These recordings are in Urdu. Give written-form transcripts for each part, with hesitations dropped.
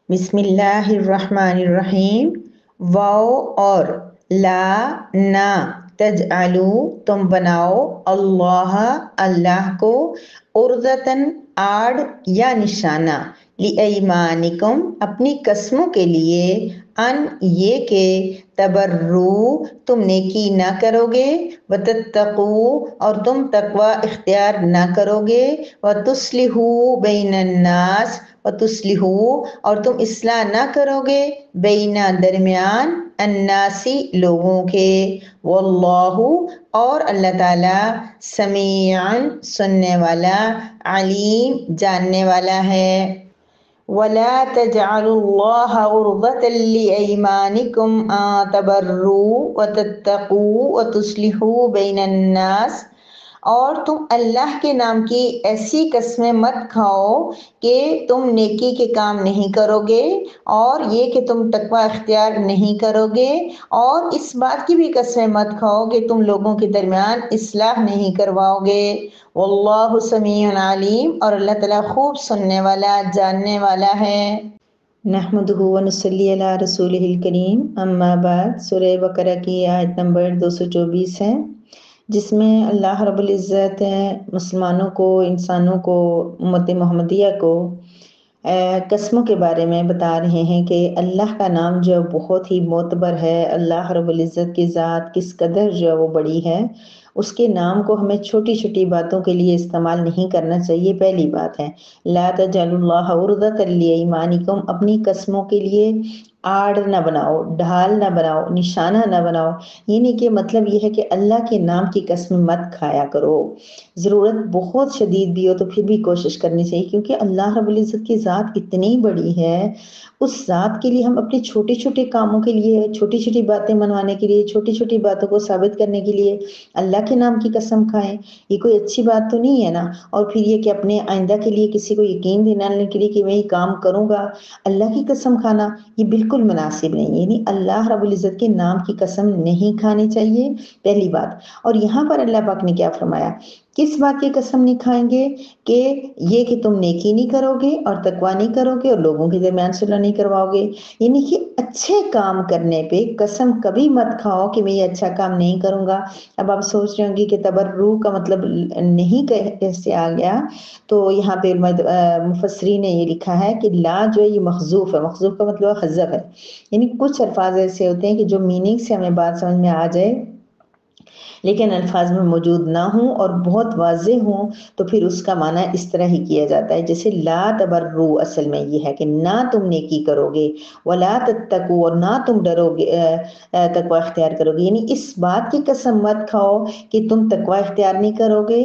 بسم اللہ الرحمن الرحیم۔ واو اور لا نا تجعلو تم بناؤ اللہ اللہ کو عرضتاً آڑ یا نشانہ لِایمانکم اپنی قسموں کے لیے ان یہ کہ تبرو تم نیکی نہ کرو گے وتتقو اور تم تقوی اختیار نہ کرو گے وتصلحو بین الناس وتصلحو اور تم اصلاح نہ کرو گے بینا درمیان الناسی لوگوں کے واللہ اور اللہ تعالی سمیعاً سننے والا علیم جاننے والا ہے۔ وَلَا تَجْعَلُوا اللَّهَ عُرْضَةً لِأَيْمَانِكُمْ أَن تَبَرُّوا وَتَتَّقُوا وَتُصْلِحُوا بَيْنَ النَّاسِ اور تم اللہ کے نام کی ایسی قسمیں مت کھاؤ کہ تم نیکی کے کام نہیں کرو گے اور یہ کہ تم تقوی اختیار نہیں کرو گے، اور اس بات کی بھی قسمیں مت کھاؤ کہ تم لوگوں کے درمیان اصلاح نہیں کرواؤ گے۔ واللہ سمیع علیم اور اللہ تعالیٰ خوب سننے والا جاننے والا ہے۔ نحمدہ و نصلی علی رسولہ الکریم، اما بعد۔ سورہ بقرہ کی آیت نمبر 224 ہے، جس میں اللہ رب العزت مسلمانوں کو، انسانوں کو، امت محمدیہ کو قسموں کے بارے میں بتا رہے ہیں کہ اللہ کا نام جو بہت ہی معتبر ہے، اللہ رب العزت کی ذات کس قدر جو وہ بڑی ہے، اس کے نام کو ہمیں چھوٹی چھوٹی باتوں کے لیے استعمال نہیں کرنا چاہیے۔ پہلی بات ہے لا تجعلوا اللہ عرضۃ لایمانکم، اپنی قسموں کے لیے آڑ نہ بناؤ، ڈھال نہ بناؤ، نشانہ نہ بناؤ، یعنی کہ مطلب یہ ہے کہ اللہ کے نام کی قسم مت کھایا کرو۔ ضرورت بہت شدید بھی ہو تو پھر بھی کوشش کرنی چاہیے، کیونکہ اللہ رب العزت کی ذات اتنی بڑی ہے، اس ذات کے لیے ہم اپنے چھوٹے چھوٹے کاموں کے لیے، چھوٹی چھوٹی باتیں منوانے کے لیے، چھوٹی چھوٹی باتوں کو ثابت کرنے کے لیے اللہ کے نام کی قسم کھائیں، یہ کوئی اچھی بات تو نہیں ہے نا۔ اور پھر یہ کہ اپنے آئندہ کے لیے کسی کو یقین دلانے کے لیے کہ میں یہ کام کروں گا، اللہ کی قسم کھانا یہ بالکل مناسب نہیں ہے، یعنی اللہ رب العزت کے نام کی قسم نہیں کھانی چاہیے، پہلی بات۔ اور یہاں پر اللہ پاک نے کیا فرمایا، کس بات کی قسم نہیں کھائیں گے کہ یہ کہ تم نیکی نہیں کرو گے اور تقوی نہیں کرو گے اور لوگوں کے درمیان صلح نہیں کرواؤ گے، یعنی کہ اچھے کام کرنے پہ قسم کبھی مت کھاؤ کہ میں یہ اچھا کام نہیں کروں گا۔ اب آپ سوچ رہے ہوں گے کہ تبرو کا مطلب نہیں کیسے آ گیا، تو یہاں پہ مفسرین نے یہ لکھا ہے کہ لا جو ہے یہ محذوف ہے، محذوف کا مطلب حذف ہے، یعنی کچھ الفاظ ایسے ہوتے ہیں کہ جو میننگ سے ہمیں بات سمجھ میں آ جائے لیکن الفاظ میں موجود نہ ہوں اور بہت واضح ہوں، تو پھر اس کا معنی اس طرح ہی کیا جاتا ہے، جیسے لا تبرو اصل میں یہ ہے کہ نہ تم نیکی کرو گے، ولا تتقوا اور نہ تم ڈرو گے، تقوی اختیار کرو گے، یعنی اس بات کی قسم مت کھاؤ کہ تم تقوی اختیار نہیں کرو گے،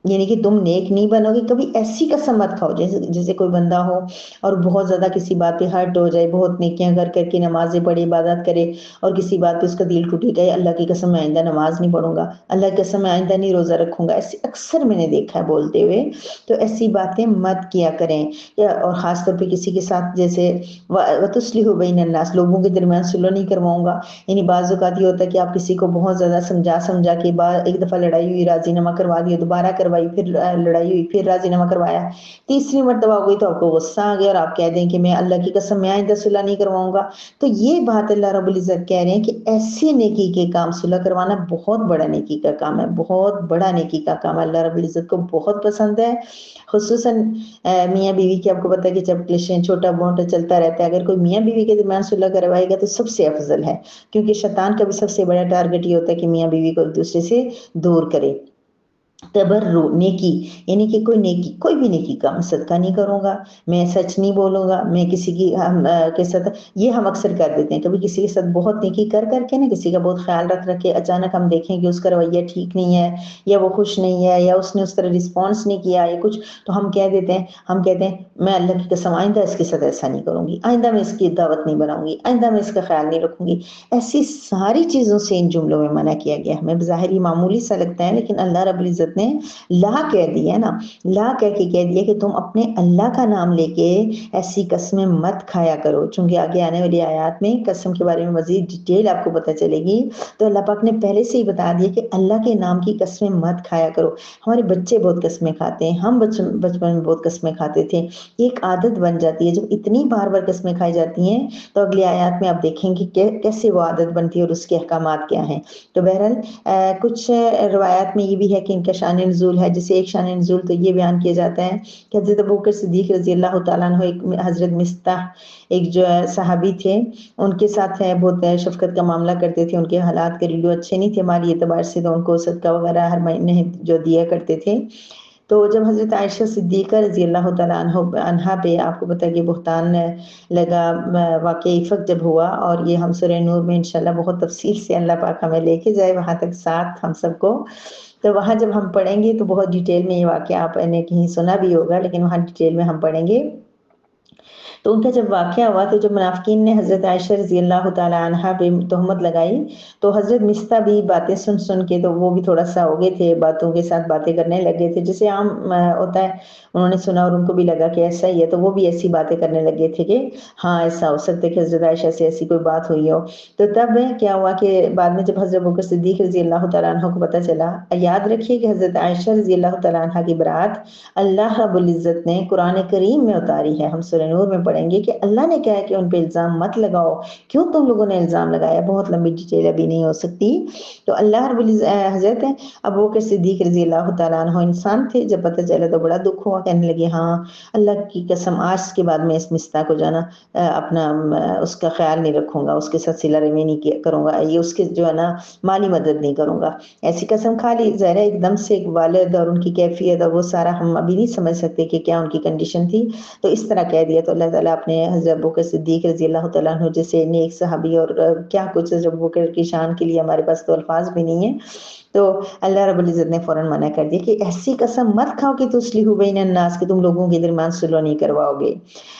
یعنی کہ تم نیک نہیں بنو گے، کبھی ایسی قسم مت کھاؤ جیسے کوئی بندہ ہو اور بہت زیادہ کسی بات پہ ہرٹ ہو جائے، بہت نیکیاں کر کر کے نمازیں پڑھے، عبادت کرے، اور کسی بات پہ اس کا دل ٹوٹے گئے، اللہ کی قسم میں آئندہ نماز نہیں پڑھوں گا، اللہ کی قسم میں آئندہ نہیں روزہ رکھوں گا، ایسے اکثر میں نے دیکھا ہے بولتے ہوئے، تو ایسی باتیں مت کیا کریں۔ اور خاص طور پہ کسی کے ساتھ جیسے وَتُصْلِحُوا بَيْنَ النَّاسِ، لوگوں کے درمیان صلح نہیں کرواؤں گا، یعنی بعض اوقات یہ ہوتا ہے کہ آپ کسی کو بہت زیادہ سمجھا کے بعد ایک دفعہ لڑائی ہوئی، راضی نامہ کروا دیا، دوبارہ کروائی، پھر لڑائی ہوئی، پھر راضی نامہ کروایا، تیسری مرتبہ ہو گئی تو آپ کو غصہ آ گیا اور آپ کہہ دیں کہ میں اللہ کی قسم میں آئندہ صلح نہیں کرواؤں گا، تو یہ بات اللہ رب العزت کہہ رہے ہیں کہ ایسے نیکی کے کام صلح کروانا بہت بڑا نیکی کا کام ہے، بہت بڑا نیکی کا کام ہے، اللہ رب العزت کو بہت پسند ہے۔ خصوصاً میاں بیوی کی آپ کو پتہ ہے کہ جب کلیشیں چھوٹا موٹا چلتا رہتا ہے، اگر کوئی میاں بیوی کے درمیان صلح کروائے گا تو سب سے افضل ہے، کیونکہ شیطان کا بھی سب سے بڑا ٹارگٹ یہ ہوتا ہے کہ میاں بیوی کو ایک دوسرے سے دور کرے۔ تبرو نیکی، یعنی کہ کوئی نیکی، کوئی بھی نیکی کا صدقہ نہیں کروں گا، میں سچ نہیں بولوں گا، میں کسی کی کے ساتھ، یہ ہم اکثر کر دیتے ہیں، کبھی کسی کے ساتھ بہت نیکی کر کر کے نا، کسی کا بہت خیال رکھ کے اچانک ہم دیکھیں کہ اس کا رویہ ٹھیک نہیں ہے، یا وہ خوش نہیں ہے، یا اس نے اس طرح رسپانس نہیں کیا یا کچھ، تو ہم کہہ دیتے ہیں، ہم کہتے ہیں میں اللہ کی قسم آئندہ اس کے ساتھ ایسا نہیں کروں گی، آئندہ میں اس کی دعوت نہیں بناؤں گی، آئندہ میں اس کا خیال نہیں رکھوں گی۔ ایسی ساری چیزوں سے ان جملوں میں منع کیا گیا، ہمیں بظاہر ہی معمولی سا لگتا ہے، لیکن اللہ رب العزت العزت نے لا کہہ دیا نا، لا کہہ کے کہہ دیا کہ تم اپنے اللہ کا نام لے کے ایسی قسمیں مت کھایا کرو، چونکہ آگے آنے والی آیات میں قسم کے بارے میں مزید ڈیٹیل آپ کو پتہ چلے گی۔ تو اللہ پاک نے پہلے سے ہی بتا دیا کہ اللہ کے نام کی قسمیں مت کھایا کرو۔ ہمارے بچے بہت قسمیں کھاتے ہیں، ہم بچپن میں بہت قسمیں کھاتے تھے، ایک عادت بن جاتی ہے۔ جب اتنی بار بار قسمیں کھائی جاتی ہیں تو اگلی آیات میں آپ دیکھیں گے کہ کیسے وہ عادت بنتی ہے اور اس کے احکامات کیا ہیں۔ تو بہرحال کچھ روایات میں یہ بھی ہے کہ ان کا شان نزول ہے، جسے ایک شان نزول تو یہ بیان کیا جاتا ہے کہ حضرت ابوبکر صدیق رضی اللہ تعالیٰ عنہ ایک حضرت مستح ایک جو صحابی تھے، ان کے ساتھ بہت شفقت کا معاملہ کرتے تھے، ان کے حالات گھریلو اچھے نہیں تھے مالی اعتبار سے، تو ان کو صدقہ وغیرہ ہر مہینے جو دیا کرتے تھے۔ تو جب حضرت عائشہ صدیقہ رضی اللہ تعالیٰ عنہا پہ آپ کو پتہ ہے کہ بہتان لگا، واقعی افق جب ہوا، اور یہ ہم سورہ نور میں انشاءاللہ بہت تفصیل سے اللہ پاک ہمیں لے کے جائے وہاں تک ساتھ ہم سب کو، تو وہاں جب ہم پڑھیں گے تو بہت ڈیٹیل میں یہ واقعہ آپ نے کہیں سنا بھی ہوگا، لیکن وہاں ڈیٹیل میں ہم پڑھیں گے۔ تو ان کا جب واقعہ ہوا تو جب منافقین نے حضرت عائشہ رضی اللہ تعالیٰ عنہا پہ تہمت لگائی، تو حضرت مستح بھی باتیں سن سن کے تو وہ بھی تھوڑا سا ہو گئے تھے، باتوں کے ساتھ باتیں کرنے لگے تھے، جیسے عام ہوتا ہے، انہوں نے سنا اور ان کو بھی لگا کہ ایسا ہی ہے، تو وہ بھی ایسی باتیں کرنے لگے تھے کہ ہاں ایسا ہو سکتا ہے کہ حضرت عائشہ سے ایسی کوئی بات ہوئی ہو۔ تو تب کیا ہوا کہ بعد میں جب حضرت ابوبکر صدیق رضی اللہ تعالیٰ عنہ کو پتہ چلا، یاد رکھیے کہ حضرت عائشہ رضی اللہ تعالیٰ عنہ کی برات اللہ رب العزت نے قرآن کریم میں اتاری ہے، ہم سورہ نور میں پڑھیں گے کہ اللہ نے کہا کہ ان پہ الزام مت لگاؤ، کیوں تم لوگوں نے الزام لگایا، بہت لمبی ڈیٹیل ابھی نہیں ہو سکتی۔ تو اللہ رب العزت حضرت ابوبکر صدیق رضی اللہ تعالیٰ عنہ انسان تھے، جب پتہ چلا تو بڑا دکھ ہوا، کہنے لگے ہاں اللہ کی قسم آج کے بعد میں اس مستح کو جانا اپنا اس کا خیال نہیں رکھوں گا، اس کے ساتھ صلہ رحمی نہیں کروں گا، یہ اس کے جو ہے نا مالی مدد نہیں کروں گا، ایسی قسم کھا لی۔ ظاہر ہے ایک دم سے ایک والد اور ان کی کیفیت اور وہ سارا ہم ابھی نہیں سمجھ سکتے کہ کیا ان کی کنڈیشن تھی، تو اس طرح کہہ دیا۔ تو اللہ تعالیٰ اپنے حضرت ابوبکر صدیق رضی اللہ تعالیٰ عنہ جیسے نیک صحابی اور کیا کچھ حضرت ابوبکر کی شان کے لیے ہمارے پاس تو الفاظ بھی نہیں ہیں، تو اللہ رب العزت نے فوراً منع کر دیا کہ ایسی قسم مت کھاؤ کہ تصلحوا بین الناس، کہ تم لوگوں کے درمیان صلح نہیں کرواؤ گے۔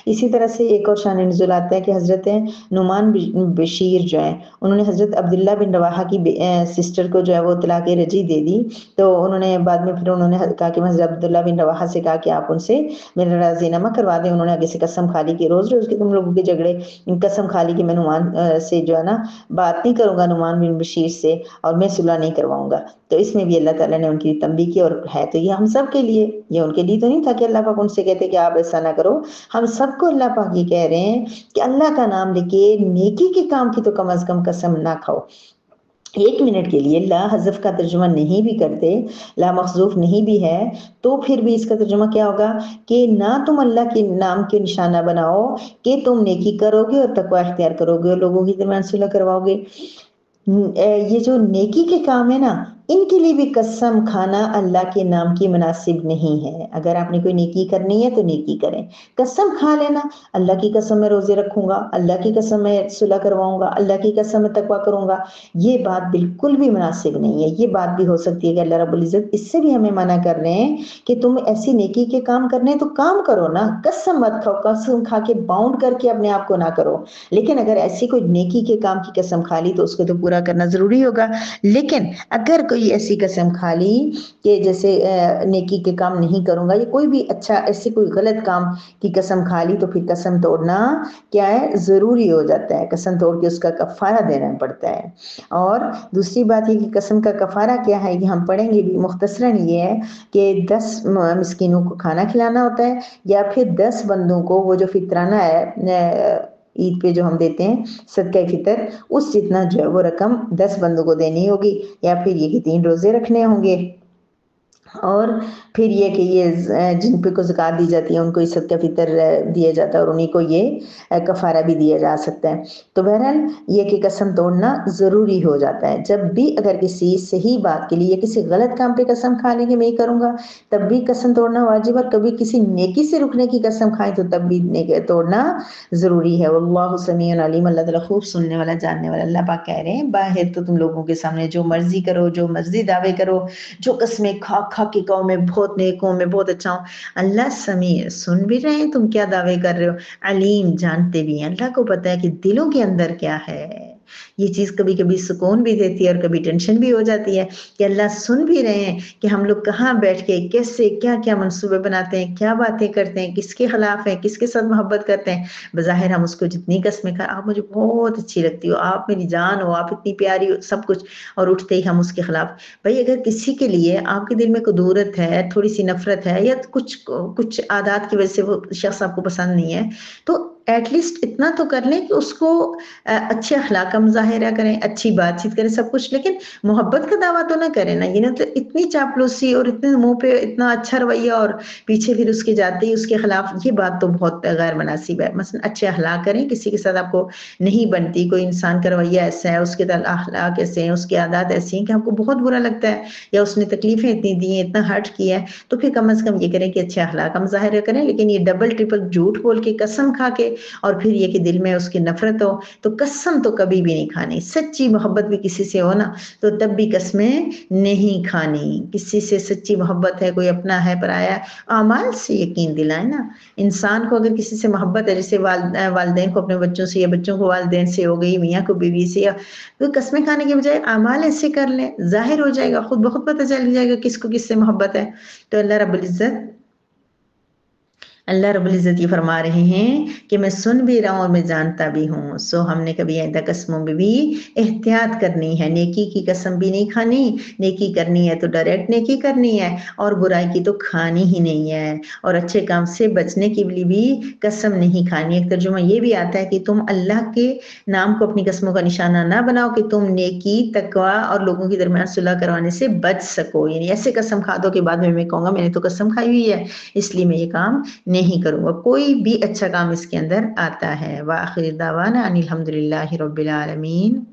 اسی طرح سے ایک اور شان نزول آتا ہے کہ حضرت نعمان بشیر جو ہیں، انہوں نے حضرت عبداللہ بن رواحہ کی سسٹر کو جو ہے وہ طلاق رجعی دے دی، تو انہوں نے بعد میں پھر انہوں نے کہا کہ میں حضرت عبداللہ بن رواحہ سے کہا کہ آپ ان سے میرا راضی نامہ کروا دیں، انہوں نے آگے سے قسم کھا لی کہ روز روز کے تم لوگوں کے جھگڑے، قسم کھا لی کہ میں نعمان سے جو ہے نا بات نہیں کروں گا، نعمان بن بشیر سے، اور میں صلح نہیں کرواؤں گا۔ تو اس میں بھی اللہ تعالیٰ نے ان کی تنبیہ کی، اور ہے تو یہ ہم سب کے لیے، یہ ان کے لیے تو نہیں تھا کہ اللہ پاک ان سے کہتے کہ آپ ایسا نہ کرو، ہم سب کو اللہ پاک یہ کہہ رہے ہیں کہ اللہ کا نام لے کے نیکی کے کام کی تو کم از کم قسم نہ کھاؤ۔ ایک منٹ کے لیے لا حذف کا ترجمہ نہیں بھی کرتے، لا مخذوف نہیں بھی ہے، تو پھر بھی اس کا ترجمہ کیا ہوگا کہ نہ تم اللہ کے نام کے نشانہ بناؤ کہ تم نیکی کرو گے اور تقوی اختیار کرو گے اور لوگوں کی درمیان صلح کرواؤ گے۔ یہ جو نیکی کے کام ہے نا، ان کے لیے بھی قسم کھانا اللہ کے نام کی مناسب نہیں ہے۔ اگر آپ نے کوئی نیکی کرنی ہے تو نیکی کریں، قسم کھا لینا اللہ کی قسم میں روزے رکھوں گا، اللہ کی قسم میں صلح کرواؤں گا، اللہ کی قسم میں تقوی کروں گا، یہ بات بالکل بھی مناسب نہیں ہے۔ یہ بات بھی ہو سکتی ہے کہ اللہ رب العزت اس سے بھی ہمیں منع کر رہے ہیں کہ تم ایسی نیکی کے کام کرنے تو کام کرو نا، قسم مت کھاؤ، قسم کھا کے باؤنڈ کر کے اپنے آپ کو نہ کرو، لیکن اگر ایسی کوئی نیکی کے کام کی قسم کھا لی تو اس کو تو پورا کرنا ضروری ہوگا۔ لیکن اگر کوئی ایسی قسم کھا لی کہ جیسے نیکی کے کام نہیں کروں گا، یا کوئی بھی اچھا ایسے کوئی غلط کام کی قسم کھا لی، تو پھر قسم توڑنا کیا ہے، ضروری ہو جاتا ہے، قسم توڑ کے اس کا کفارہ دینا پڑتا ہے۔ اور دوسری بات یہ کہ قسم کا کفارہ کیا ہے، یہ ہم پڑھیں گے بھی، مختصراً یہ ہے کہ 10 مسکینوں کو کھانا کھلانا ہوتا ہے، یا پھر 10 بندوں کو وہ جو فطرانہ ہے عید پہ جو ہم دیتے ہیں صدقہ فطر، اس جتنا جو ہے وہ رقم 10 بندوں کو دینی ہوگی، یا پھر یہ کہ 3 روزے رکھنے ہوں گے، اور پھر یہ کہ یہ جن پہ کو زکوٰۃ دی جاتی ہے ان کو یہ صدقہ فطر دیا جاتا ہے، اور انہیں کو یہ کفارہ بھی دیا جا سکتا ہے۔ تو بہرحال یہ کہ قسم توڑنا ضروری ہو جاتا ہے۔ جب بھی اگر کسی صحیح بات کے لیے کسی غلط کام پہ قسم کھا لیں کہ میں یہ کروں گا، تب بھی قسم توڑنا واجب، اور کبھی کسی نیکی سے رکنے کی قسم کھائیں تو تب بھی توڑنا ضروری ہے۔ واللہ سمیع علیم، اللہ تعالیٰ خوب سننے والا جاننے والا۔ اللہ پاک کہہ رہے ہیں باہر تو تم لوگوں کے سامنے جو مرضی کرو، جو مرضی دعوے کرو، جو قسمیں کھا کھا کے کہو میں بہت نیک ہوں، میں بہت اچھا ہوں، اللہ سمیع سن بھی رہے ہیں تم کیا دعوے کر رہے ہو، علیم جانتے بھی ہیں، اللہ کو پتہ ہے کہ دلوں کے اندر کیا ہے۔ یہ چیز کبھی کبھی سکون بھی دیتی ہے اور کبھی ٹینشن بھی ہو جاتی ہے کہ اللہ سن بھی رہے ہیں کہ ہم لوگ کہاں بیٹھ کے کیسے کیا کیا منصوبے بناتے ہیں، کیا باتیں کرتے ہیں، کس کے خلاف ہیں، کس کے ساتھ محبت کرتے ہیں۔ بظاہر ہم اس کو جتنی قسمیں کھائیں، آپ مجھے بہت اچھی لگتی ہو، آپ میری جان ہو، آپ اتنی پیاری ہو، سب کچھ، اور اٹھتے ہی ہم اس کے خلاف۔ بھائی اگر کسی کے لیے آپ کے دل میں قدورت ہے، تھوڑی سی نفرت ہے، یا کچھ عادات کی وجہ سے وہ شخص آپ کو پسند نہیں ہے، تو ایٹ لیسٹ اتنا تو کر لیں کہ اس کو اچھے اخلاق کا مظاہرہ کریں، اچھی بات چیت کریں، سب کچھ، لیکن محبت کا دعویٰ تو نہ کریں نا، یہ نہ تو اتنی چاپلوسی اور اتنے منہ پہ اتنا اچھا رویہ اور پیچھے پھر اس کے جاتے ہی اس کے خلاف، یہ بات تو بہت غیر مناسب ہے۔ مثلا اچھے اخلاق کریں، کسی کے ساتھ آپ کو نہیں بنتی، کوئی انسان کا رویہ ایسا ہے، اس کے اخلاق ایسے ہیں، اس کی عادات ایسی ہیں کہ آپ کو بہت برا لگتا ہے، یا اس نے تکلیفیں اتنی دی ہیں، اتنا ہرٹ کیا ہے، تو پھر کم از کم یہ کریں کہ اچھے اخلاق کا مظاہرہ کریں۔ لیکن یہ ڈبل ٹرپل جھوٹ بول کے، قسم کھا کے، اور پھر یہ کہ دل میں اس کی نفرت ہو، تو قسم تو کبھی بھی نہیں کھانی۔ سچی محبت بھی کسی سے ہو نا، تو تب بھی قسمیں نہیں کھانی۔ کسی سے سچی محبت ہے، کوئی اپنا ہے، پرایا ہے، اعمال سے یقین دلائیں نا۔ انسان کو اگر کسی سے محبت ہے، جیسے والدین کو اپنے بچوں سے، یا بچوں کو والدین سے ہو گئی، میاں کو بیوی سے، یا تو قسمیں کھانے کے بجائے اعمال ایسے کر لیں، ظاہر ہو جائے گا، خود بخود پتہ چل جائے گا کس کو کس سے محبت ہے۔ تو اللہ رب العزت یہ فرما رہے ہیں کہ میں سن بھی رہا ہوں اور میں جانتا بھی ہوں، سو ہم نے کبھی آئندہ قسموں میں بھی احتیاط کرنی ہے۔ نیکی کی قسم بھی نہیں کھانی، نیکی کرنی ہے تو ڈائریکٹ نیکی کرنی ہے، اور برائی کی تو کھانی ہی نہیں ہے، اور اچھے کام سے بچنے کے لیے بھی قسم نہیں کھانی۔ ایک ترجمہ یہ بھی آتا ہے کہ تم اللہ کے نام کو اپنی قسموں کا نشانہ نہ بناؤ کہ تم نیکی، تقوی اور لوگوں کے درمیان صلح کروانے سے بچ سکو، یعنی ایسے قسم کھا دو کہ بعد میں کہوں گا میں نے تو قسم کھائی ہوئی ہے، اس لیے میں یہ کام نہیں کروں گا۔ کوئی بھی اچھا کام اس کے اندر آتا ہے۔ وآخر دعوانا ان الحمد للہ رب العالمین۔